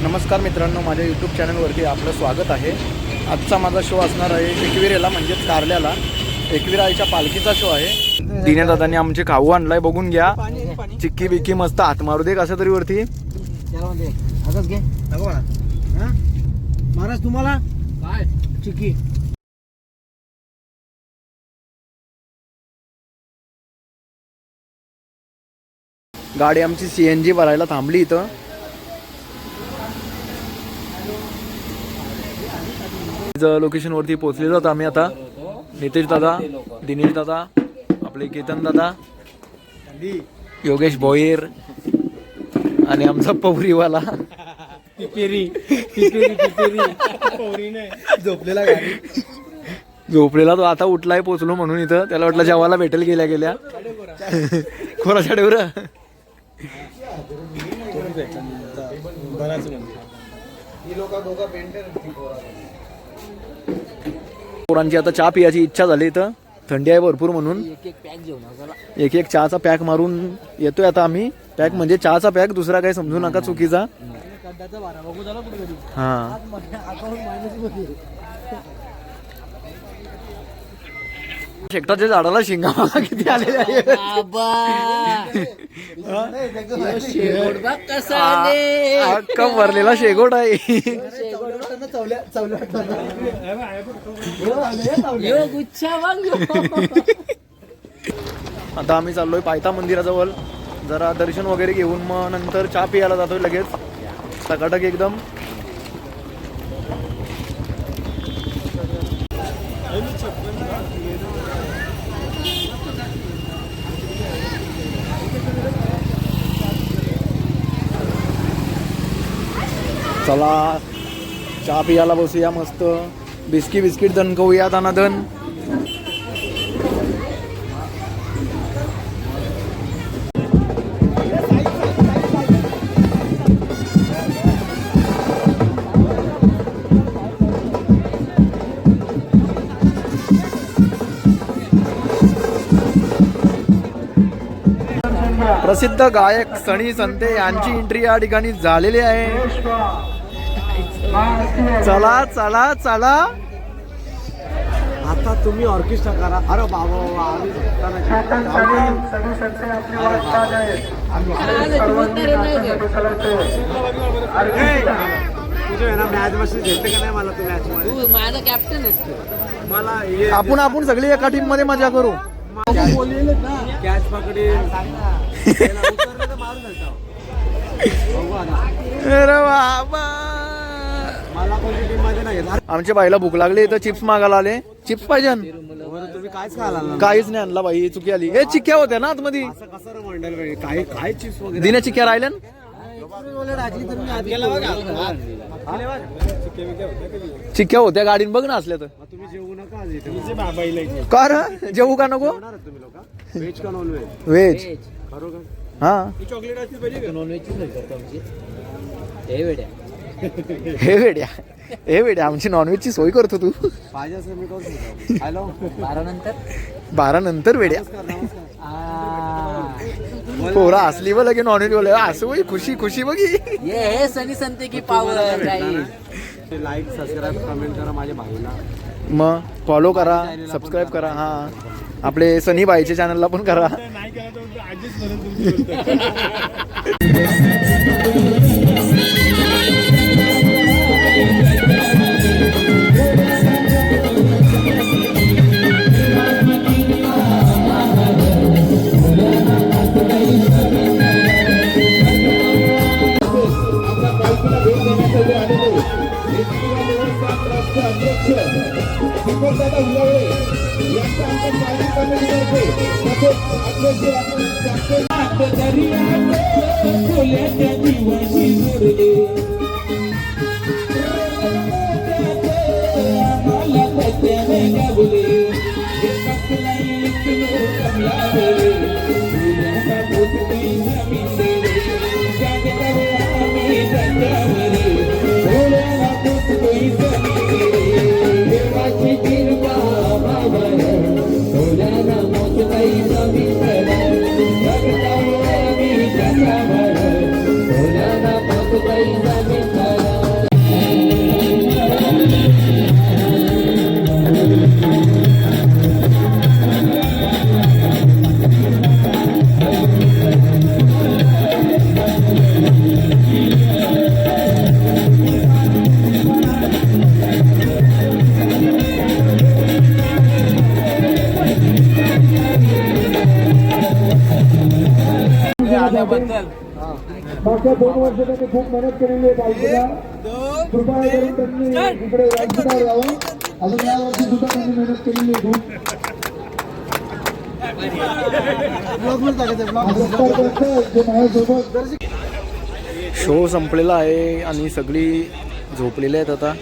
नमस्कार मित्रांनो, माझ्या यूट्यूब चॅनलवरती आपलं स्वागत आहे। आजचा माझा शो असणार आहे एकविरेला म्हणजेच कारल्याला। एकविरा आईच्या पालखीचा शो आहे। दिने दादांनी आमचे खाऊ आणलाय, बघून घ्या। चिक्की बिक्की मस्त हात मारू दे कसं तरी वरती। महाराज तुम्हाला काय चिक्की गाडी आमची CNG भरायला थांबली इथं। लोकेशन वरती पोहोचलेलो आहोत आम्ही आता। नितेश दादा, दिनेश दादा, आपले केतन दादा, योगेश भोईर आणि आमचा पवरीवाला पिपेरी पिपेरी पिपेरी पवरी नाही झोपलेला गाडी झोपलेला तो आता उठलाय। पोचलो म्हणून इथं त्याला वाटलं जेवायला भेटेल गेल्या गेल्या खोरा शाडेवर। पोरांची आता चहा पियाची इच्छा झाली इथं, थंडी आहे भरपूर म्हणून एक एक चहाचा पॅक मारून येतोय आता आम्ही। पॅक म्हणजे चहाचा पॅक, दुसरा काही समजू नका चुकीचा। हा शेकटाच्या झाडाला शिंगा मला किती आलेले आहे। अख्खा भरलेला शेगोट आहे। आता आम्ही चाललोय पायथा मंदिराजवळ, जरा दर्शन वगैरे घेऊन मग नंतर चहा पियाला जातोय लगेच टकाटक एकदम। चला चहा पियाला बसूया मस्त, बिस्किट दणकवूया दनादन। प्रसिद्ध गायक सनी संते यांची एंट्री या ठिकाणी झालेली आहे। चला चला चला आता तुम्ही ऑर्केस्ट्रा करा। अरे बाबा मॅच बशी घेते का नाही मला? तू मॅच मध्ये माझा कॅप्टन असतो मला। आपण सगळी एका टीम मध्ये मजा करू। कॅच पकडे अरे बाबा मला कोणती टीम मध्ये नाही। आमच्या बाईला भूक लागली तर चिप्स मागायला आले। चिप्स पाहिजे? तुम्ही कायच खायला काहीच नाही आणला बाई, चुकी आली। हे चिक्क्या होत्या ना आतमध्ये, कसं मंडळ काय काय चिप्स वगैरे दिने चिक्क्या राहिल्या चिक्क्या होत्या गाडीन, बघ ना असल्या तर। तुम्ही जेवू नका का रे, जेवू का नको? तुम्ही लोक व्हेज का नॉन व्हेज? व्हेज। हा चॉकलेट असली पाहिजे नॉन व्हेज हे वेड्या आमची नॉनव्हेजची सोय करतो तू। पाहिजे असं मी हॅलो 12 नंतर वेड्या पोरा असली बघ लगे नॉनव्हेज बोल असं वय खुशी खुशी बघी। ये सनी संते की पावर। लाईक सबस्क्राईब कमेंट करा माझ्या भाईला, मग फॉलो करा, सबस्क्राईब करा। हा आपले सनी बाईच्या चॅनलला पण करा। Bye. आल्याबद्दल मागच्या 2 वर्ष त्यांनी खूप मेहनत केलेली आहे पालखीला. कृपया करून त्यांनी इकडे व्यासपीठावर यावं. अजून या वर्षी सुद्धा त्यांनी मेहनत केलेली आहे खूप. जे माझ्यासोबत शो संपलेला आहे आणि सगळी झोपलेली आहेत आता.